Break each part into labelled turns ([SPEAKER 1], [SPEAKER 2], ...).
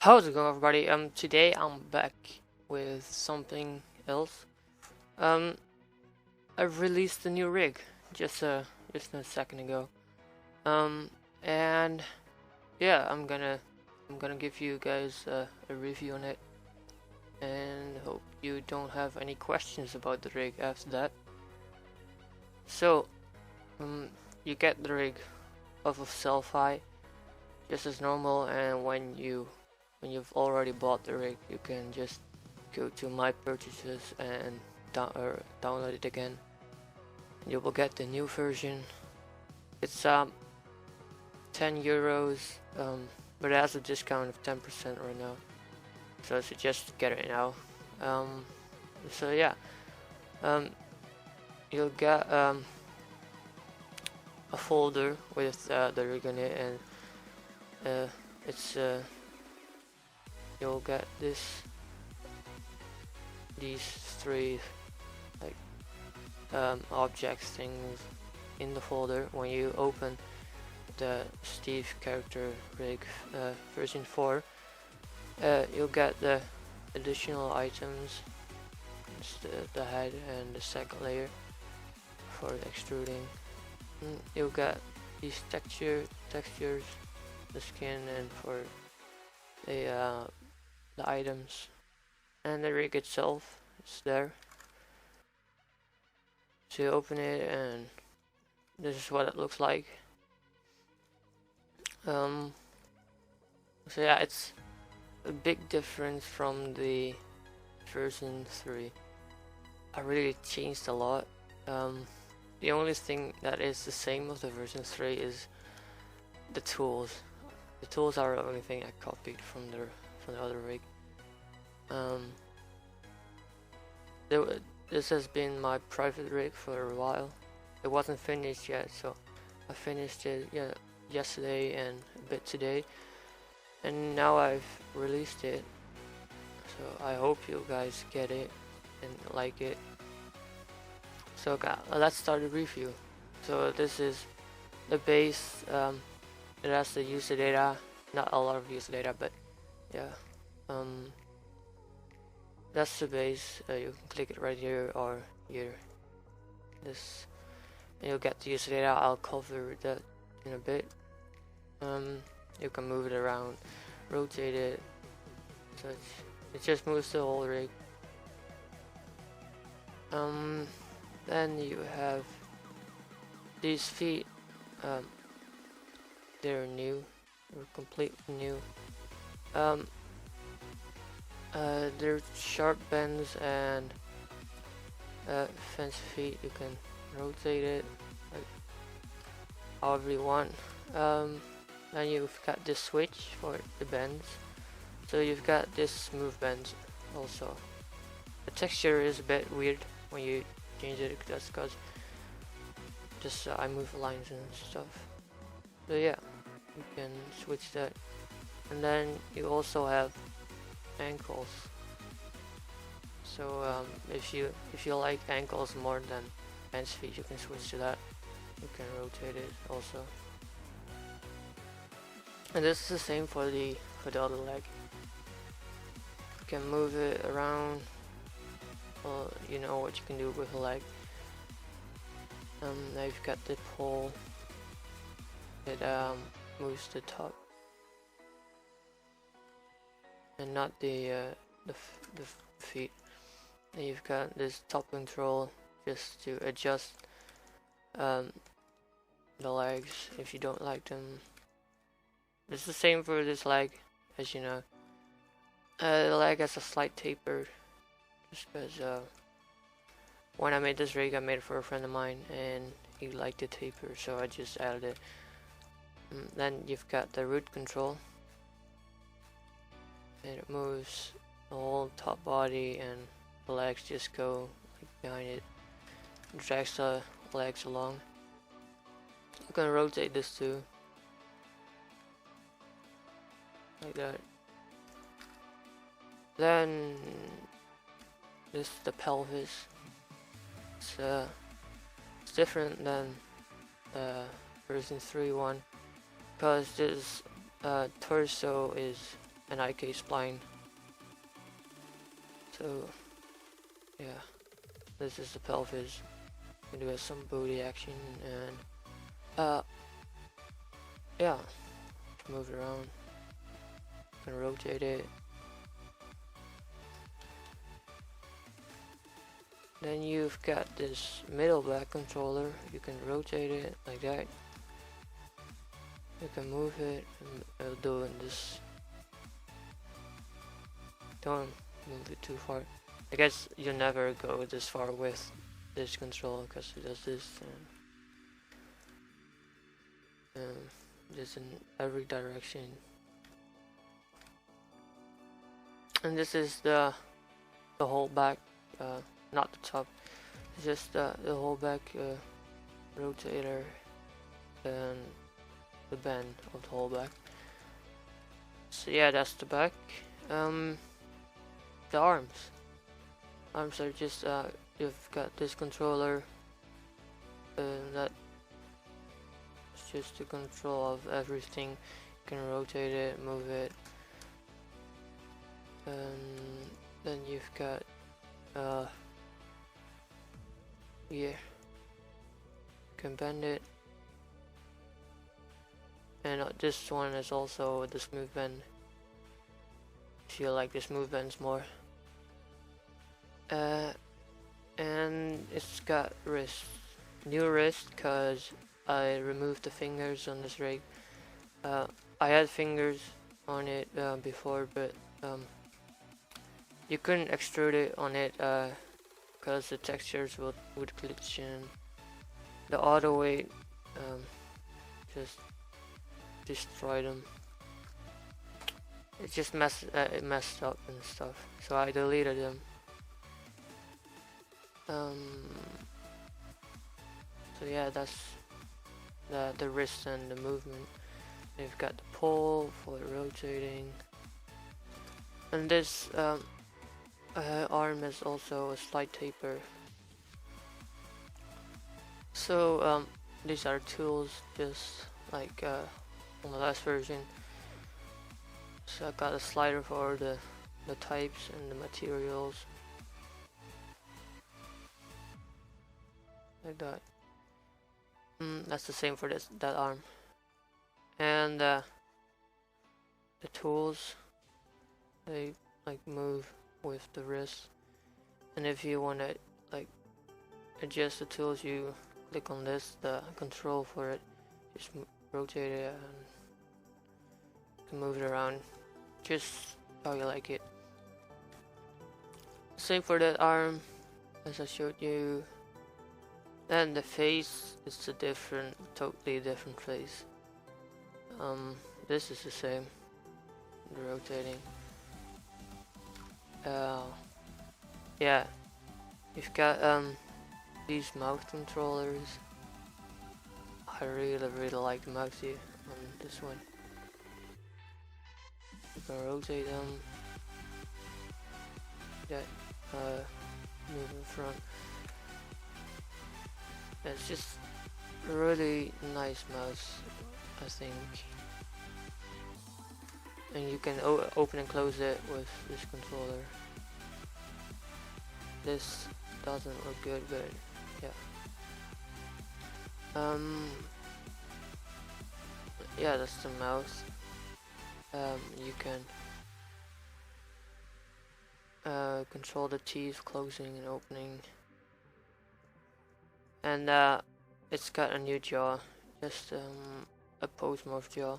[SPEAKER 1] How's it going, everybody? Today I'm back with something else. Um, I've released a new rig just a second ago. Um, and yeah, I'm gonna give you guys a review on it, and hope you don't have any questions about the rig after that. So, um, you get the rig off of Selfie just as normal, and when you've already bought the rig, you can just go to my purchases and download it again. You will get the new version. It's 10 euros, but it has a discount of 10% right now, so I suggest get it now. So yeah, um, you'll get a folder with the rig in it, and it's you'll get these three like objects things in the folder when you open the Steve character rig version 4. You'll get the additional items. It's the head and the second layer for the extruding. You'll get these textures, the skin, and for the items, and the rig itself is there. So you open it, and this is what it looks like. So yeah, it's a big difference from the version 3. I really changed a lot. The only thing that is the same with the version 3 is the tools. The tools are the only thing I copied from the other rig. This has been my private rig for a while. It wasn't finished yet, so I finished it yesterday and a bit today, and now I've released it. So I hope you guys get it and like it. So let's start the review. So this is the base. It has the user data, not a lot of user data, but yeah. That's the base. You can click it right here or here. This, and you'll get the user data. I'll cover that in a bit. You can move it around, rotate it, such. It just moves the whole rig. Then you have these feet. They're new. They're completely new. They're sharp bends and fence feet. You can rotate it like however you want. Then you've got this switch for the bends. So you've got this smooth bends also. The texture is a bit weird when you change it. That's because just I move lines and stuff. So yeah, you can switch that. And then you also have ankles. So if you like ankles more than fence feet, you can switch to that. You can rotate it also. And this is the same for the other leg. You can move it around. Well, you know what you can do with a leg. Now you've got the pole. It moves the top, and not the feet. And you've got this top control just to adjust the legs if you don't like them. It's the same for this leg, as you know. The leg has a slight taper, just because when I made this rig, I made it for a friend of mine, and he liked the taper, so I just added it. Then you've got the root control, and it moves the whole top body, and the legs just go like behind it. It drags the legs along. You can rotate this too, like that. Then this is the pelvis. It's different than the version 3 one, because this torso is an IK spline. So yeah, this is the pelvis. We do some booty action and yeah, move it around. You can rotate it. Then you've got this middle back controller. You can rotate it like that. You can move it and doing this. Don't move it too far. I guess you never go this far with this control because it does this and just in every direction. And this is the whole back, not the top. It's just the whole back rotator and the bend of the whole back. So yeah, that's the back. The arms. Arms are just you've got this controller that is just the control of everything. You can rotate it, move it, and then you've got here. You can bend it, and this one is also the smooth bend. If you like the smooth bends more. And it's got wrist, new wrist, cause I removed the fingers on this rig. I had fingers on it before, but you couldn't extrude it on it cause the textures would glitch and the auto weight just destroyed them. It just it messed up and stuff, so I deleted them. So yeah, that's the wrist and the movement. You've got the pull for the rotating, and this arm is also a slight taper. So these are tools, just like on the last version. So I got a slider for the types and the materials. Like that. That's the same for that arm. And the tools, they like move with the wrist. And if you want to like adjust the tools, you click on this, the control for it. Just rotate it and you can move it around, just how you like it. Same for that arm, as I showed you. And the face is a totally different face. This is the same, the rotating. Yeah, you've got these mouse controllers. I really like the mouse here on this one. You can rotate them. Yeah, move in front. It's just a really nice mouse, I think. And you can open and close it with this controller. This doesn't look good, but yeah. Yeah, that's the mouse. You can control the teeth closing and opening. And it's got a new jaw, just a post-morph jaw.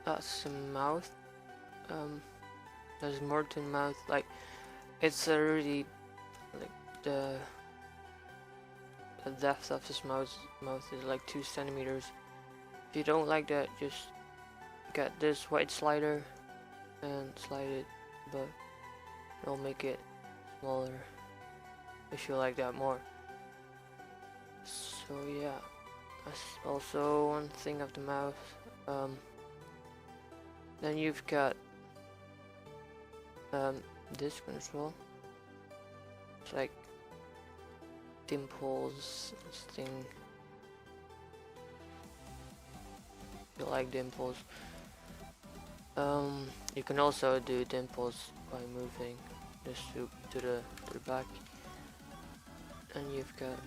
[SPEAKER 1] That's the mouth. There's more to the mouth. Like, it's already like the depth of his mouth is like 2 centimeters. If you don't like that, just get this white slider and slide it, but it'll make it smaller if you like that more. So yeah, that's also one thing of the mouth. Then you've got this control. It's like dimples, this thing. you like dimples. You can also do dimples by moving this to the back, and you've got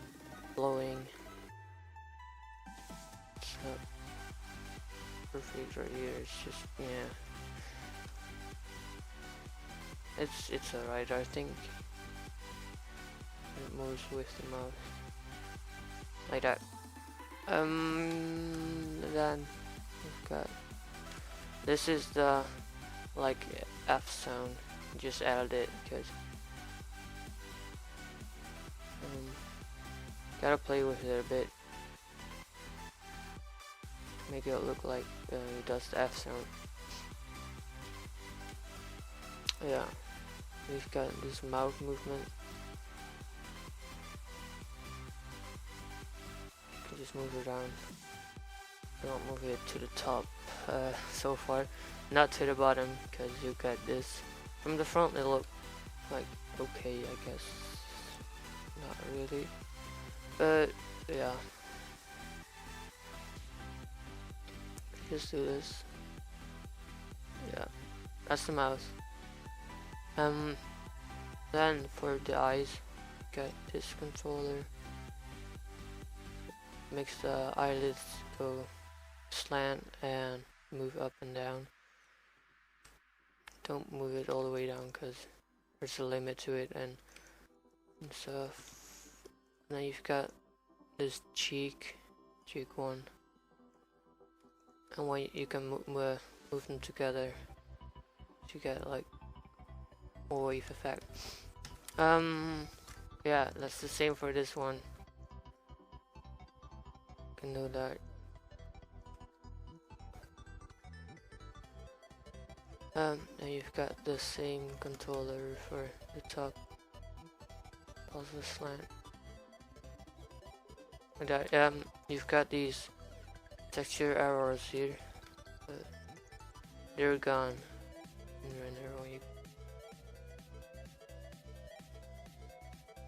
[SPEAKER 1] blowing. It's not perfect right here. It's just it's alright. I think it moves with the mouse like that. Then we've got this is the like F sound. Just added it because gotta play with it a bit, make it look like it does the F sound. Yeah, we've got this mouth movement. You can just move it around. Don't move it to the top so far, not to the bottom, because you got this. From the front it look like okay, I guess. Not really, but yeah. Just do this. Yeah, that's the mouth. Then for the eyes, get this controller. Makes the eyelids go slant and move up and down. Don't move it all the way down because there's a limit to it and stuff. And then you've got this cheek one, and when you can move them together to get like a wave effect. Yeah, that's the same for this one. Can do that. And you've got the same controller for the top, also slant. And that, you've got these texture arrows here, but they're gone. And there when you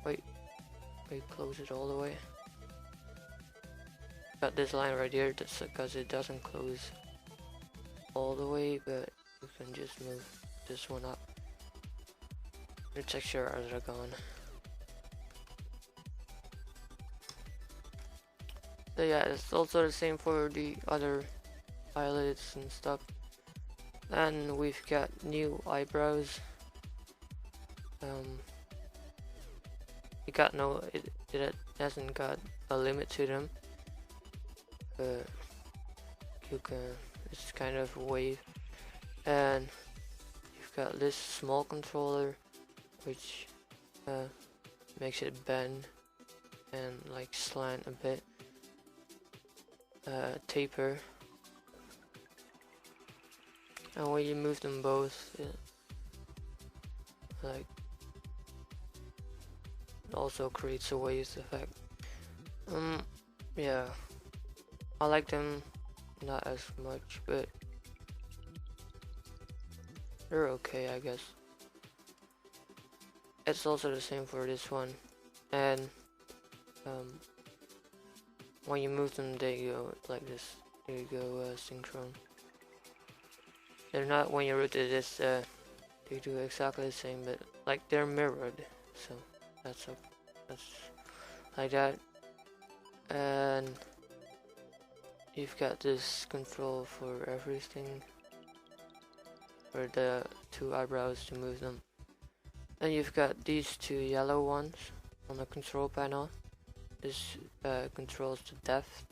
[SPEAKER 1] wait, close it all the way. Got this line right here, that's because it doesn't close all the way, but you can just move this one up. Your texture arrows are gone. So yeah, it's also the same for the other eyelids and stuff. And we've got new eyebrows. It hasn't got a limit to them, but you can, it's kind of a wave. And you've got this small controller which makes it bend and like slant a bit, taper, and when you move them both it also creates a waves effect. Yeah, I like them not as much, but they're okay, I guess. It's also the same for this one, and when you move them they go like this. There you go, synchron. They're not, when you rotate this, they do exactly the same, but like they're mirrored, so that's like that. And you've got this control for everything, for the two eyebrows to move them. And you've got these two yellow ones on the control panel. This controls the depth,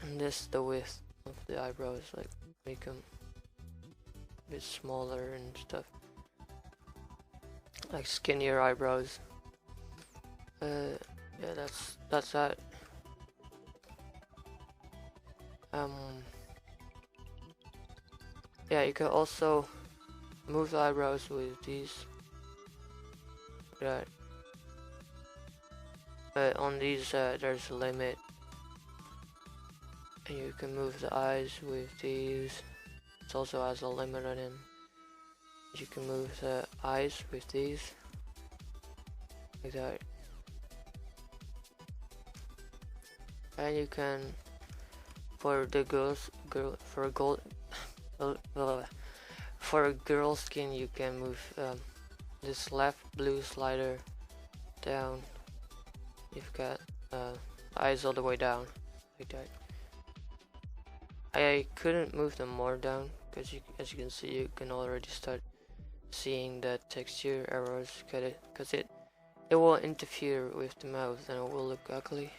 [SPEAKER 1] and this the width of the eyebrows, like make them a bit smaller and stuff, like skinnier eyebrows. Yeah, that's that. Yeah, you can also move the eyebrows with these. Right. But on these, there's a limit. And you can move the eyes with these. It also has a limit on it. You can move the eyes with these. Like that. And you can for the for a girl skin, you can move this left blue slider down. You've got eyes all the way down, like that. I couldn't move them more down because as you can see, you can already start seeing the texture errors, because it will interfere with the mouth and it will look ugly.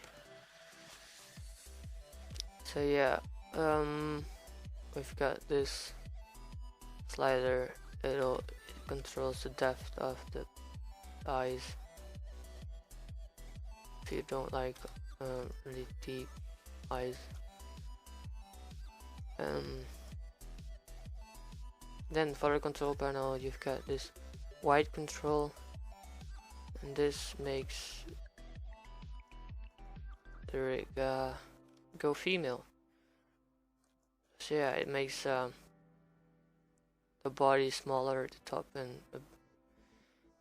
[SPEAKER 1] So yeah, we've got this slider. It controls the depth of the eyes. If you don't like really deep eyes. Then for the control panel, you've got this white control, and this makes the rig go female. So yeah, it makes the body smaller at the top and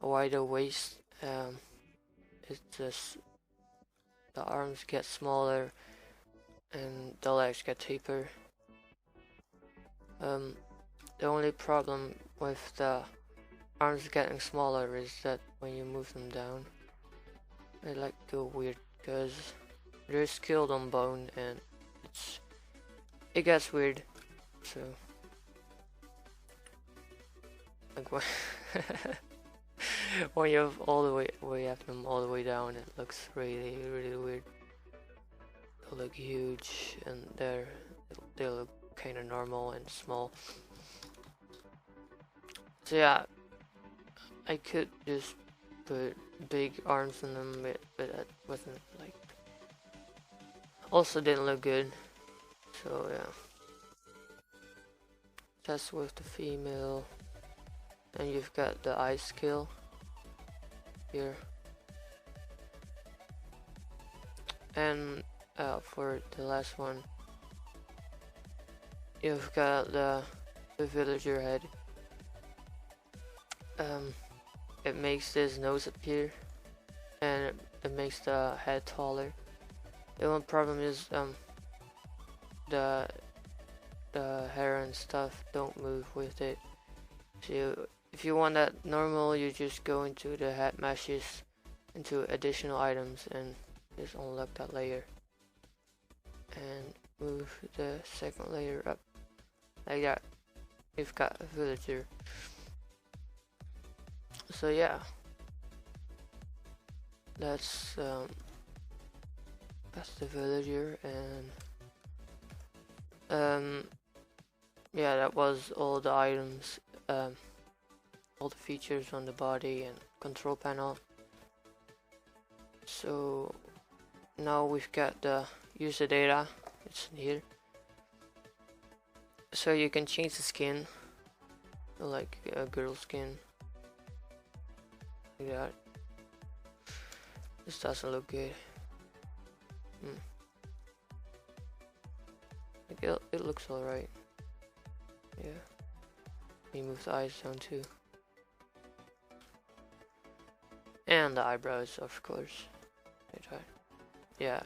[SPEAKER 1] a wider waist. It's just the arms get smaller and the legs get taper. The only problem with the arms getting smaller is that when you move them down, they like go weird because they're skilled on bone and it gets weird. So like when you have them all the way down, it looks really weird. They look huge and they look kind of normal and small. So yeah, I could just put big arms on them, but that wasn't like. Also didn't look good. So yeah, that's with the female. And you've got the eye skill here. And for the last one, you've got the villager head. It makes this nose appear, and it makes the head taller. The only problem is the hair and stuff don't move with it. So if you want that normal, you just go into the head meshes, into additional items, and just unlock that layer and move the second layer up like that. You've got a villager. So yeah, that's the villager, and yeah, that was all the items, all the features on the body and control panel. So now we've got the user data. It's in here, so you can change the skin, like a girl skin. Like that. This doesn't look good. Like it looks alright. Yeah. You move the eyes down too. And the eyebrows, of course. Like that. Yeah,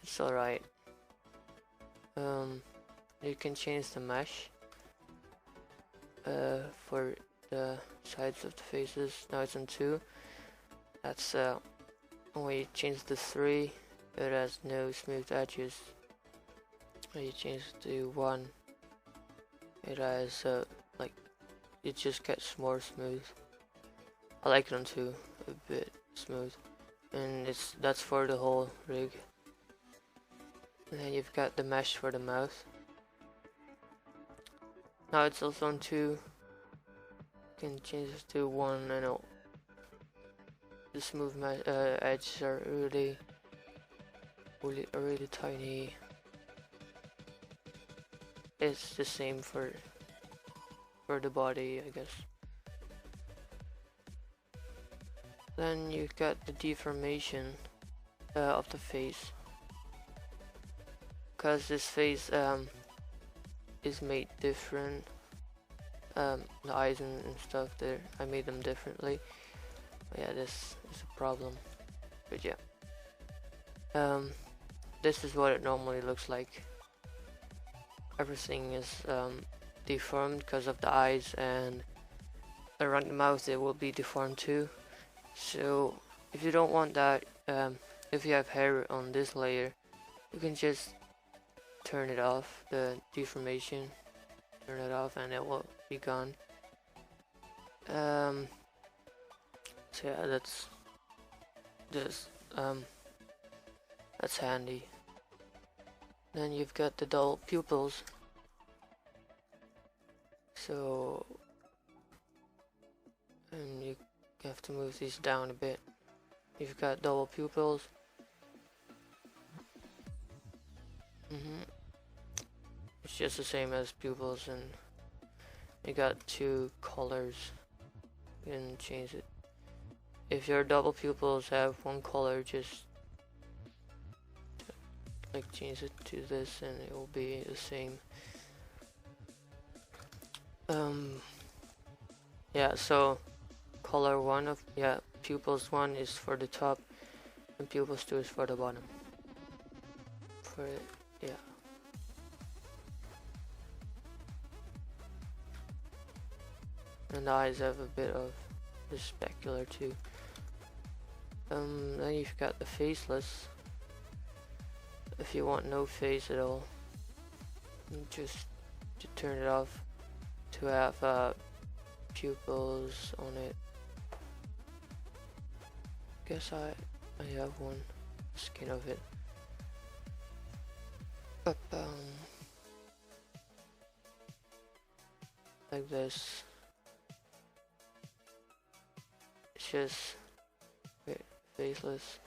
[SPEAKER 1] it's alright. You can change the mesh for the sides of the faces. Now it's on 2. That's when you change the 3, it has no smooth edges. When you change to 1, it has like it just gets more smooth. I like it on 2, a bit smooth, and that's for the whole rig. And then you've got the mesh for the mouth. Now it's also on 2. You can change this to 1 and the smooth edges are really tiny. It's the same for the body, I guess. Then you've got the deformation of the face, because this face is made different. The eyes and stuff there, I made them differently. But yeah, this is a problem. But yeah, this is what it normally looks like. Everything is deformed because of the eyes, and around the mouth it will be deformed too. So if you don't want that, if you have hair on this layer, you can just turn it off, the deformation, turn it off, and it will be gone. So yeah, that's this. That's handy. Then you've got the dull pupils. So you have to move these down a bit. You've got double pupils. It's just the same as pupils, and you got two colors. You can change it. If your double pupils have one color, just like change it to this and it will be the same. Yeah, so color one of, yeah, pupils 1 is for the top and pupils 2 is for the bottom. For it, yeah. And the eyes have a bit of the specular too. Then you've got the faceless. If you want no face at all, just to turn it off to have pupils on it. Guess I have one skin of it. But like this. It's just faceless,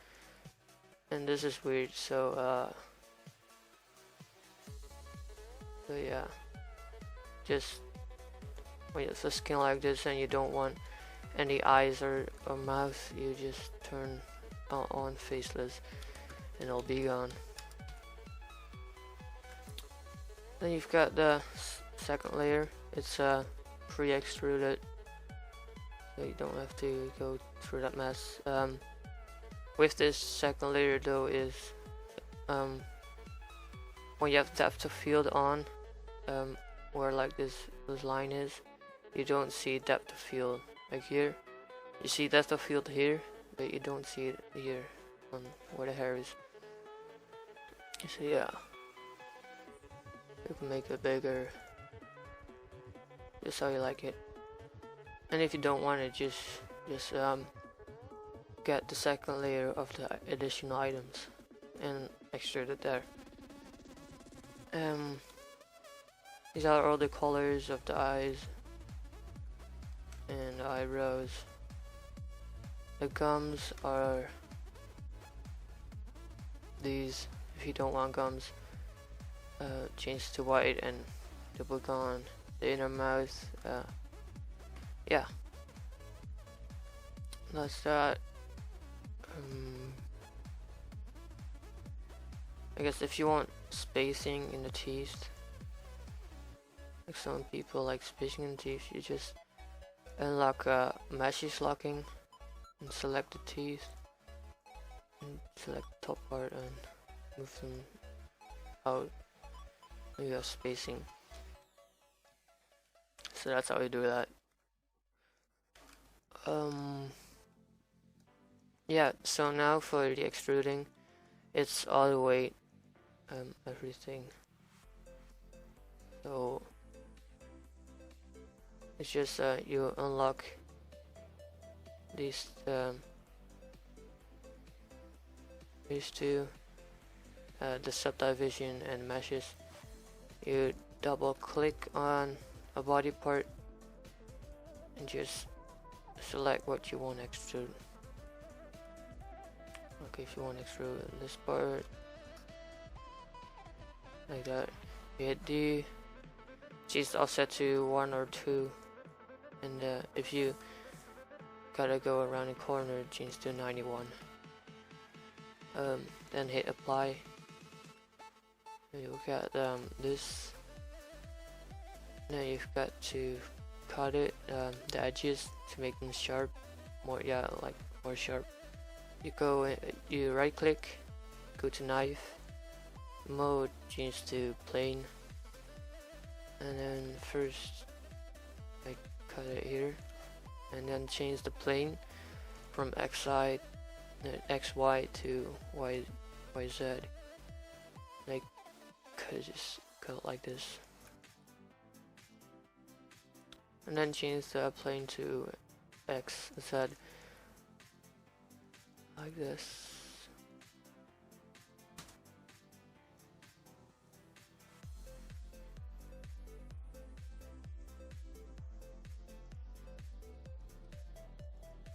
[SPEAKER 1] and this is weird. So yeah, just when it's a skin like this and you don't want any eyes or mouth, you just turn on faceless and it'll be gone. Then you've got the second layer. It's pre-extruded, so you don't have to go through that mess. With this second layer though is when you have depth of field on, where like this line is, you don't see depth of field. Like here, you see depth of field here, but you don't see it here on where the hair is. So yeah, you can make it bigger, just how you like it. And if you don't want it, just get the second layer of the additional items and extrude it there. These are all the colors of the eyes and the eyebrows. The gums are these. If you don't want gums, change to white and double gone. The inner mouth, yeah, that's that. I guess if you want spacing in the teeth, like some people like spacing in the teeth, you just unlock meshes locking and select the teeth and select the top part and move them out. You have spacing. So that's how you do that. Yeah, so now for the extruding, it's all the way everything. So it's just you unlock these two, the subdivision and meshes. You double click on a body part and just select what you want to extrude. Okay, if you want to extrude this part like that, you hit D, change the offset to 1 or 2, and if you gotta go around the corner, change to 91. Then hit apply. And you'll get this. Now you've got to cut it, the edges, to make them sharp, more sharp. You right click, go to knife, mode, change to plane, and then first I cut it here, and then change the plane from XY XY to YZ. Like just cut it like this, and then change the plane to XZ like this.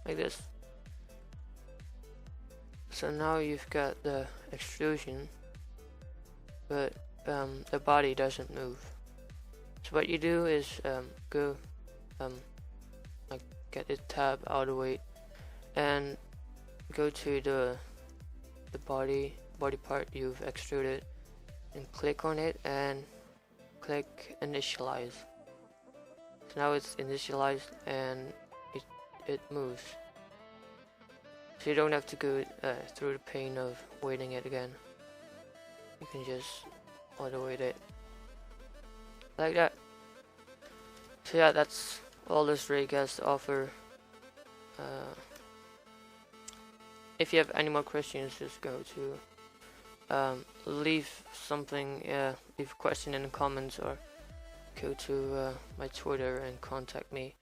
[SPEAKER 1] Like this. So now you've got the extrusion, but the body doesn't move. So what you do is go like get the tab out of the way and go to the body part you've extruded and click on it and click initialize. So now it's initialized and it moves. So you don't have to go through the pain of waiting it again. You can just auto-wait it like that. So yeah, that's all this rig has to offer. If you have any more questions, just go to leave something, leave a question in the comments, or go to my Twitter and contact me.